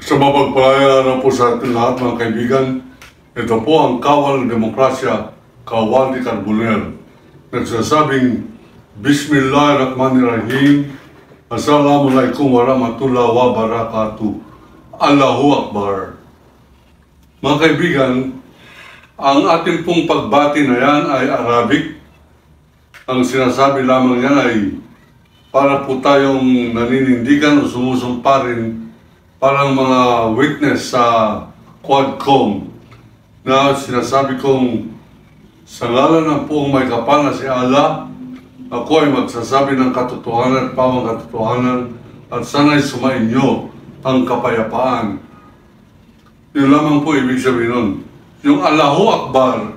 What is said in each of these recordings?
Sa mapagpalaya na po sa ating lahat mga kaibigan, ito po ang Kawal ng Demokrasya, Kawal ni Carbonell, nagsasabing Bismillahirrahmanirrahim, Assalamualaikum warahmatullahi wabarakatuh, Allahu Akbar. Mga kaibigan, ang ating pong pagbati na yan ay Arabic. Ang sinasabi lamang yan ay para po tayong naninindigan o sumusumpa rin parang mga witness sa Quadcom na sinasabi kong sa ngalan ng poong may kapal na si Allah, ako ay magsasabi ng katotohanan at pawang katotohanan at sana'y sumainyo ang kapayapaan. Yun lamang po ibig sabihin nun. Yung Allahu Akbar,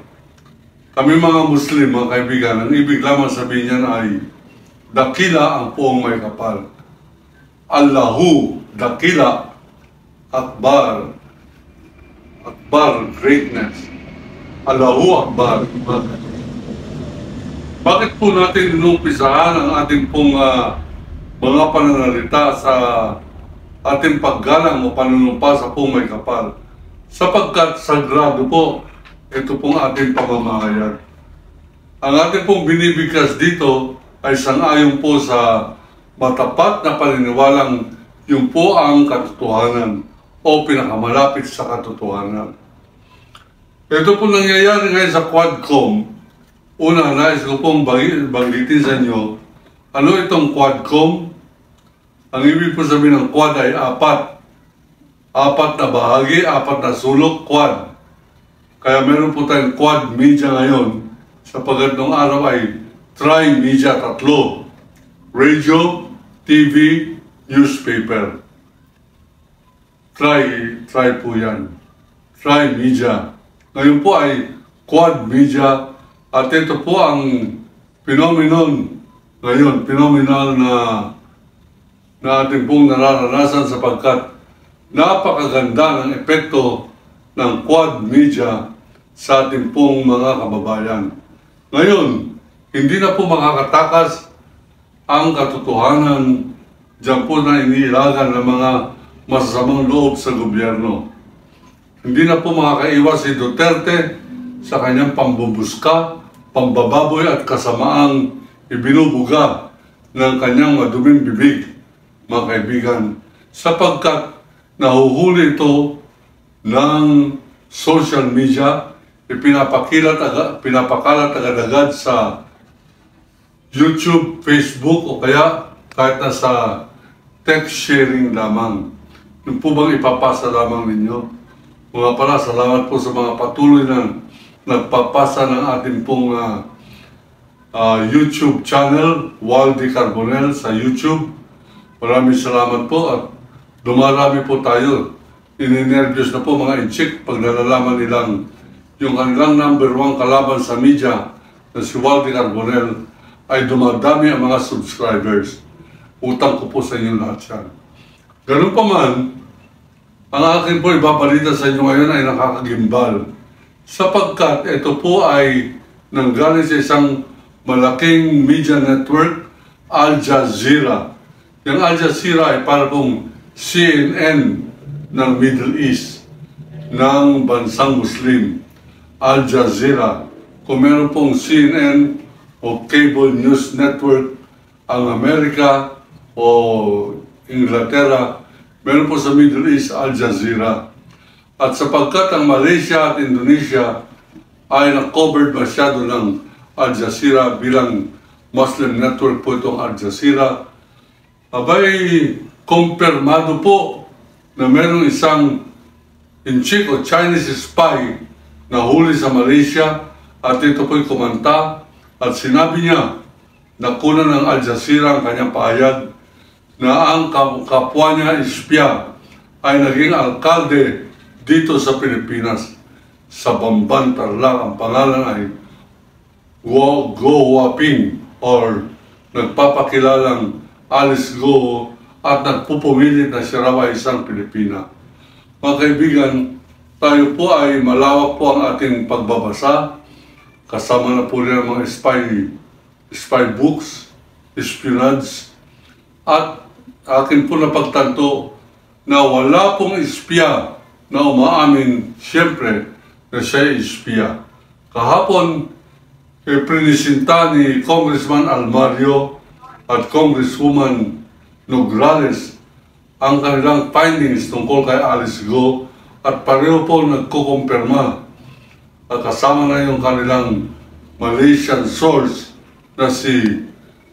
kami mga Muslim, mga kaibigan, ang ibig lamang sabihin niyan ay dakila ang poong may kapal. Allahu, dakila, Akbar, Akbar, greatness. Allahu Akbar. Bakit po natin inumpisahan ang ating pong mga pananalita sa ating paggalang o panunumpa sa poong may kapal? Sapagkat sagrado po, ito pong ating pamamahayan. Ang ating pong binibigkas dito ay sangayon po sa matapat na paniniwalang yun po ang katotohanan o pinakamalapit sa katotohanan. Ito po nangyayari ngayon sa Quadcom. Una, nais ko pong banggitin sa inyo, ano itong Quadcom? Ang ibig po sabihin ng Quad ay apat. Apat na bahagi, apat na sulok, Quad. Kaya meron po tayong Quad Media ngayon, sapagkat nung araw ay Tri-Media, tatlo. Radio, TV, newspaper. Try po yan. Tri-Media. Ngayon po ay Quad Media at ito po ang phenomenon ngayon, phenomenal na ating pong nararanasan sapagkat napakaganda ng epekto ng Quad Media sa ating pong mga kababayan. Ngayon, hindi na po makakatakas ang katotohanan diyan po na iniilagan ng mga masasamang loob sa gobyerno. Hindi na po makakaiwas si Duterte sa kanyang pambubuska, pambababoy at kasamaang ibinubuga ng kanyang maduming bibig, mga kaibigan, sapagkat nahuhuli ito ng social media, pinapakalat agad-agad sa YouTube, Facebook o kaya kahit na sa text sharing lamang. Yung po bang ipapasa lamang ninyo? Mga pala, salamat po sa mga patuloy na nagpapasa ng ating pong YouTube channel, Waldy Carbonell sa YouTube. Maraming salamat po at dumarami po tayo. Ininervyos na po mga inchik pag nalalaman nilang yung kanilang #1 kalaban sa media na si Waldy Carbonell ay dumadami ang mga subscribers. Utang ko po sa inyo lahat yan. Ganun pa man, ang akin po ibabalita sa inyo ngayon ay nakakagimbal. Sapagkat ito po ay nanggaling sa isang malaking media network, Al Jazeera. Yung Al Jazeera ay para pong CNN ng Middle East, ng bansang Muslim. Al Jazeera. Kung meron pong CNN o cable news network ang Amerika o Inglaterra, meron po sa Middle East, Al Jazeera. At sapagkat ang Malaysia at Indonesia ay na-covered masyado ng Al Jazeera bilang Muslim network po itong Al Jazeera, abay, kumpirmado po na meron isang inchik o Chinese spy na huli sa Malaysia at ito po'y kumanta at sinabi niya na kunan ng Al Jazeera ang kanyang pahayag na ang kapwa niya espya ay naging alkalde dito sa Pilipinas, sa Bamban, Tarlac. Ang pangalan ay Go Huaping or nagpapakilalang Alice Go at nagpupumilit na siya raw ay isang Pilipina. Mga kaibigan, tayo po ay malawak po ang ating pagbabasa. Kasama na po rin ang mga spy books, espionage, at akin po napagtanto na wala pong espiya na umaamin siyempre na siya ay espiya. Kahapon, prinisinta ni Congressman Almario at Congresswoman Nograles ang kanilang findings tungkol kay Alice Go at pareho po nagkukumpirma at kasama na yung kanilang Malaysian source na si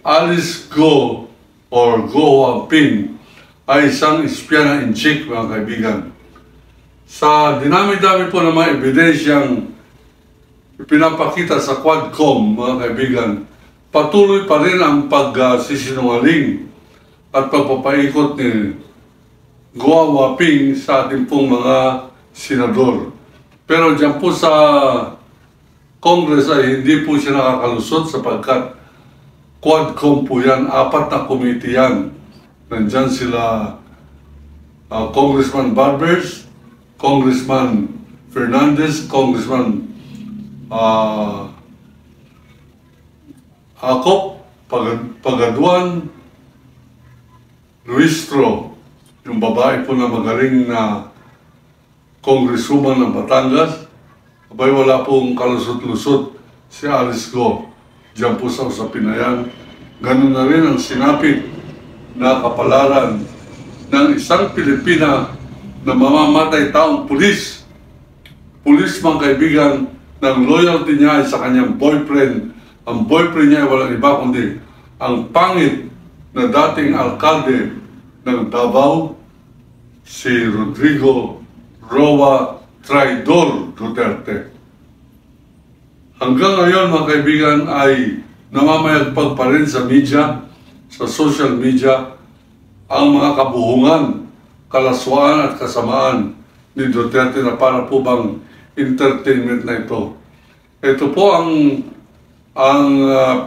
Alice Go or Go Huaping ay isang espiya na inchik, mga kaibigan. Sa dinami-dami po ng mga ebidensyang pinapakita sa Quadcom, mga kaibigan, patuloy pa rin ang pagsisinungaling at pagpapaikot ni Go Huaping sa ating pong mga senador. Pero dyan po sa Congress ay hindi po siya nakakalusot sapagkat Quadcom po yan, 4 na committee yan. Nandyan sila Congressman Barbers, Congressman Fernandez, Congressman Acop, Pagaduan, Luistro, yung babae po na magaling na congresswoman ng Batangas. Abay, wala pong kalusot-lusot si Alice Go. Diyan po sa usapin na yan. Ganun na rin ang sinapit na kapalaran ng isang Pilipina na mamamatay taong pulis. Pulis, mga kaibigan, ng loyalty niya ay sa kanyang boyfriend. Ang boyfriend niya ay walang iba kundi ang pangit na dating alkalde ng Davao, si Rodrigo Roa Traidor Duterte. Hanggang ngayon, mga kaibigan, ay namamayagpag pa rin sa media, sa social media, ang mga kabuhungan, kalaswaan at kasamaan ni Duterte na para po bang entertainment na ito. Ito po ang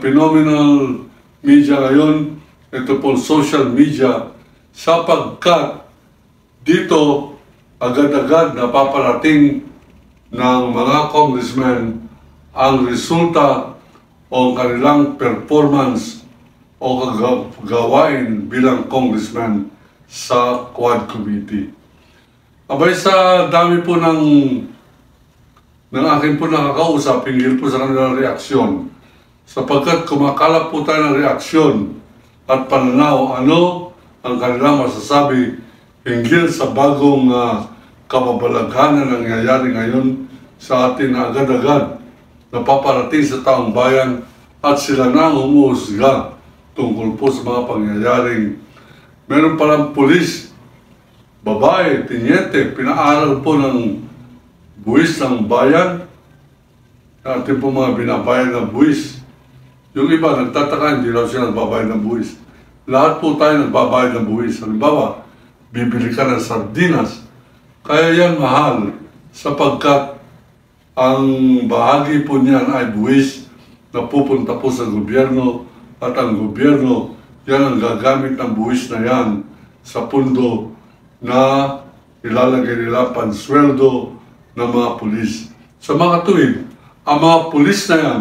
phenomenal media ngayon, ito po social media, sapagkat dito agad-agad napaparating ng mga congressmen ang resulta o kanilang performance o gawain bilang congressman sa Quad Committee. Abay, sa dami po ng aking po nakakausap hinggil po sa kanilang reaksyon, sapagkat kumakalap po tayo ng reaksyon at pananaw ano ang kanilang masasabi hinggil sa bagong kababalaghan na nangyayari ngayon sa atin na agad-agad napaparating sa taong bayan at sila na humuhusga tungkol po sa mga pangyayaring meron palang pulis, babae, tinyente, pinaaral po ng buwis ng bayan, ating po mga binabayan ng buwis. Yung iba nagtataka, hindi raw siya nagbabayad ng buwis. Lahat po tayo nagbabayad ng buwis. Halimbawa, bibili ka ng sardinas, kaya yan mahal sapagkat ang bahagi po niyan ay buwis na pupunta po sa gobyerno at ang gobyerno yan ang gagamit ng buwis na yan sa pundo na ilalagay nila pansweldo ng mga pulis. Sa mga tuwid, ang mga pulis na yan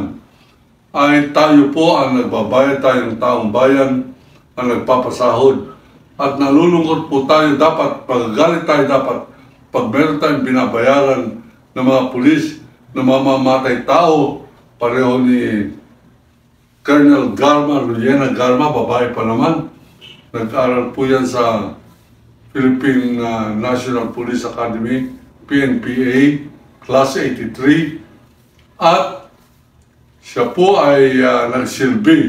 ay tayo po ang nagbabayad tayo ng taong bayan, ang nagpapasahod. At nalulungkot po tayo dapat, pagagalit tayo dapat, pag meron tayong binabayaran ng mga pulis na mamamatay tao, pareho ni Colonel Garma, Ruyena Garma, babae pa naman. Nag-aral po yan sa Philippine National Police Academy, PNPA, Class 83. At siya po ay nagsilbi,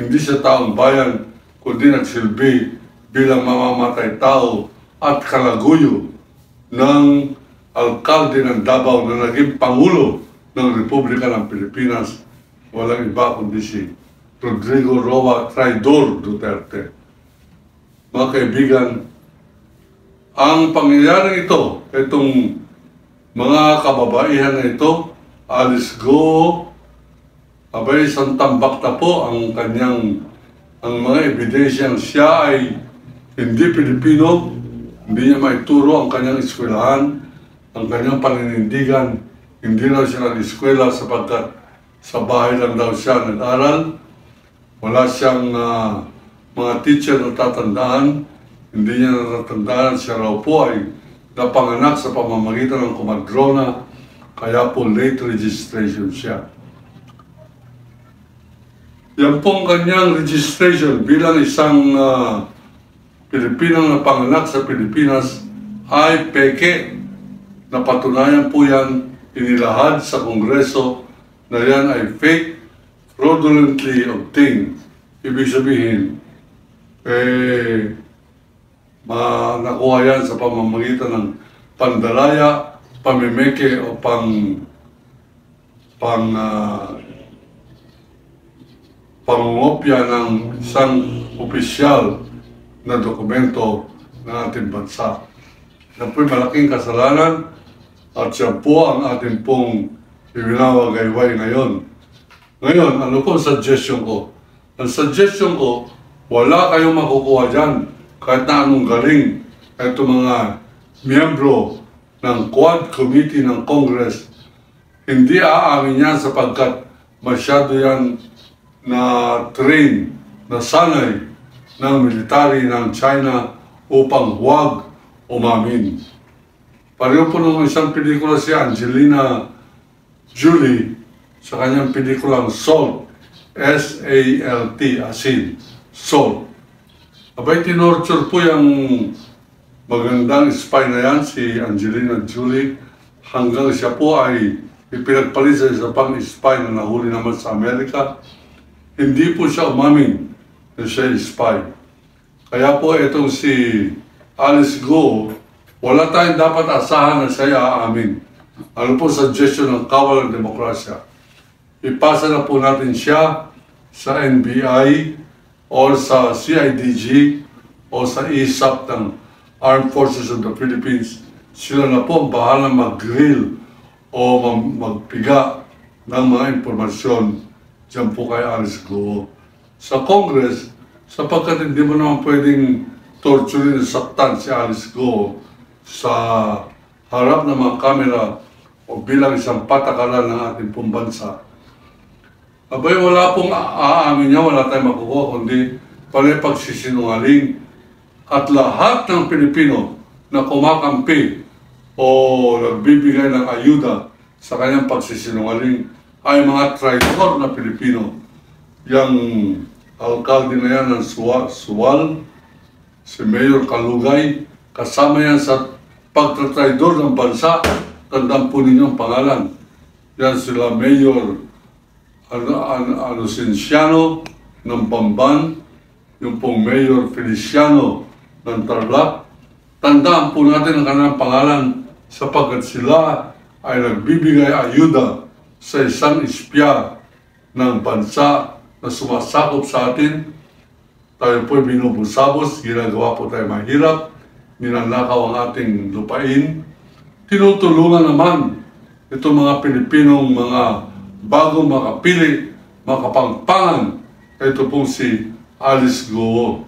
hindi siya taong bayan, kundi nagsilbi bilang mamamatay tao at kalaguyo ng alkalde ng Davao na naging Pangulo ng Republika ng Pilipinas. Walang iba kundi si Rodrigo Roa Traidor Duterte. Mga kaibigan, ang pangyayaring ito, itong mga kababaihan na ito, Alice Go, abay isang tambak na po ang mga ebidensyang siya ay hindi Pilipino, hindi niya maituro ang kanyang eskwelahan, ang kanyang paninindigan, hindi raw siya nag-eskwela sapagkat sa bahay lang daw siya nag-aral, wala siyang mga teacher na tatandaan, Hindi niya natatandaan, siya raw po ay napanganak sa pamamagitan ng komadrona, kaya po late registration siya. Yan pong kanyang registration bilang isang Pilipinang napanganak sa Pilipinas ay peke. Napatunayan po yan, inilahad sa Kongreso na yan ay fake, fraudulently obtained. Ibig sabihin, nakuha yan sa pamamagitan ng pandalaya, pamimeke o pangungopya ng isang opisyal na dokumento ng ating bansa. Yan po'y malaking kasalanan at siya po ang ating pong ibinawagayway ngayon. Ngayon, ano po ang suggestion ko? Ang suggestion ko, wala kayong makukuha dyan kahit na anong galing ito mga miyembro ng Quad Committee ng Congress. Hindi aamin yan sapagkat masyado yan na train, na sanay ng military ng China upang huwag umamin. Pareho po nung isang pelikula si Angelina Jolie sa kanyang pelikulang Salt, S-A-L-T, asin, salt. Abay, tinorture po yung magandang spy na yan, si Angelina Jolie, hanggang siya po ay ipinagpalit sa isa pang spy na nahuli naman sa Amerika. Hindi po siya umamin na siya spy. Kaya po itong si Alice Go, wala tayong dapat asahan na siya aamin. Ano po suggestion ng kawal ng demokrasya? Ipasa na po natin siya sa NBI o sa CIDG o sa ISAP ng Armed Forces of the Philippines. Sila na po ang bahala mag-grill o magpiga ng mga impormasyon dyan po kay Alice Go. Sa Congress, sapagkat hindi mo naman pwedeng torturin at saktan si Alice Go sa harap ng mga kamera o bilang isang patakaran ng ating pong bansa. Abay, wala pong aamin niya, wala tayong makukuha, kundi panay pagsisinungaling. At lahat ng Pilipino na kumakampi o nagbibigay ng ayuda sa kanyang pagsisinungaling ay mga traitor na Pilipino. Yang alkalde na yan ng Suwal, si Mayor Kalugay, kasama yan sa pagtatraidor ng bansa. Tandaan po ninyong pangalan. Yan sila Mayor Anunciano ng Bamban, yung pong Mayor Feliciano ng Tarlac. Tandaan po natin ang kanilang pangalan sapagkat sila ay nagbibigay ayuda sa isang espya ng bansa na sumasakop sa atin. Tayo po'y binubusabos, ginagawa po tayo mahirap, ninanakaw ang ating lupain. Tinutulungan naman itong mga Pilipinong mga bagong makapili, makapangpangan. Ito pong si Alice Go.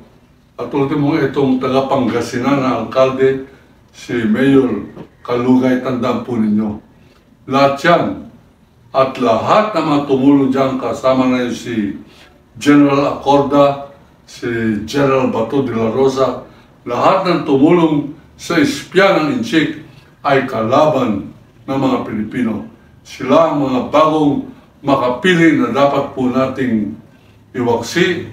At ultimo itong taga-Pangasinan na alkalde, si Mayor Kalugay, tandaan po ninyo. Lahat yan. At lahat na mga tumulong dyan, kasama na yun si General Acorda, si General Bato de la Rosa, lahat ng tumulong sa espya ng Inchik ay kalaban ng mga Pilipino. Sila ang mga bagong makapili na dapat po nating iwaksi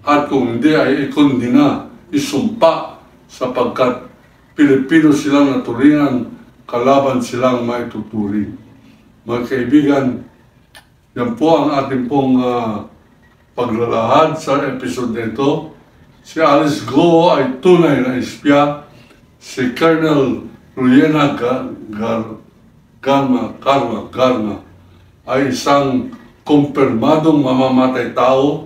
at kung hindi ay ikondina, isumpa sapagkat Pilipino silang naturingan, kalaban silang maituturing. Mga kaibigan, yan po ang ating pong paglalahad sa episode nito. Si Alice Go ay tunay na espya. Si Colonel Ruyena Garma ay isang kumpirmadong mamamatay tao.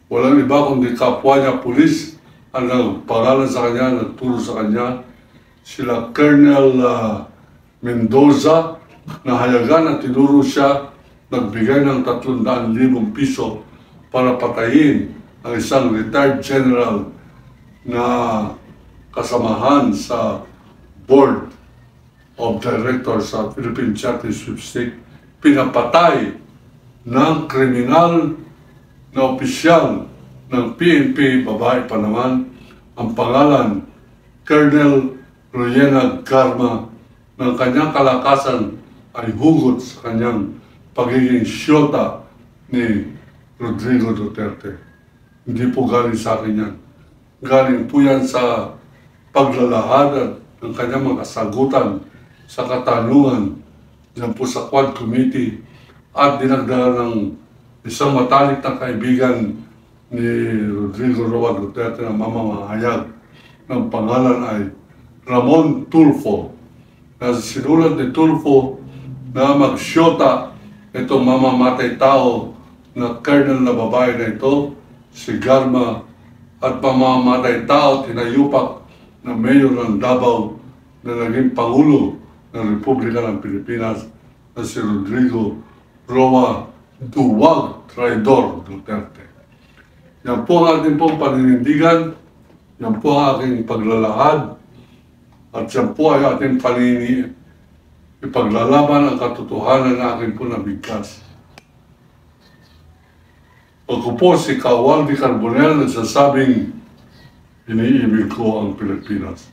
Walang iba kundi kapwa niya pulis ang nagpangalan sa kanya, nagturo sa kanya. Sila Colonel Mendoza, na hayagan at tinuro siya, nagbigay ng 300,000 piso para patayin ang isang retired general na kasamahan sa board of directors sa Philippine Charity Sweepstakes. Pinapatay ng kriminal na opisyal ng PNP, babae pa naman, ang pangalan Colonel Rowena Garma ng kanyang kalakasan ay hugot sa kanyang pagiging siyota ni Rodrigo Duterte. Hindi po galing sa akin yan. Galing po yan sa paglalahanan ng kanyang mga kasagutan sa katanungan dyan po sa Quad Committee at dinagdagan ng isang matalik na kaibigan ni Rodrigo Roa Duterte na mamamahayag ng pangalan ay Ramon Tulfo. Na sinulat ni Tulfo na magsyota itong mamamatay tao na colonel na babae na ito, si Garma, at mamamatay tao tinayupak na mayor ng Davao na naging Pangulo ng Republika ng Pilipinas na si Rodrigo Roa Duwag Traidor Duterte. Yan po ang ating pong paninindigan, yan po ang aking paglalahad, at yan po ay ating ipaglalaban ang katotohanan na aking po nabigkas. Ako po si Kawaldi Carbonell nagsasabing iniibig ko ang Pilipinas.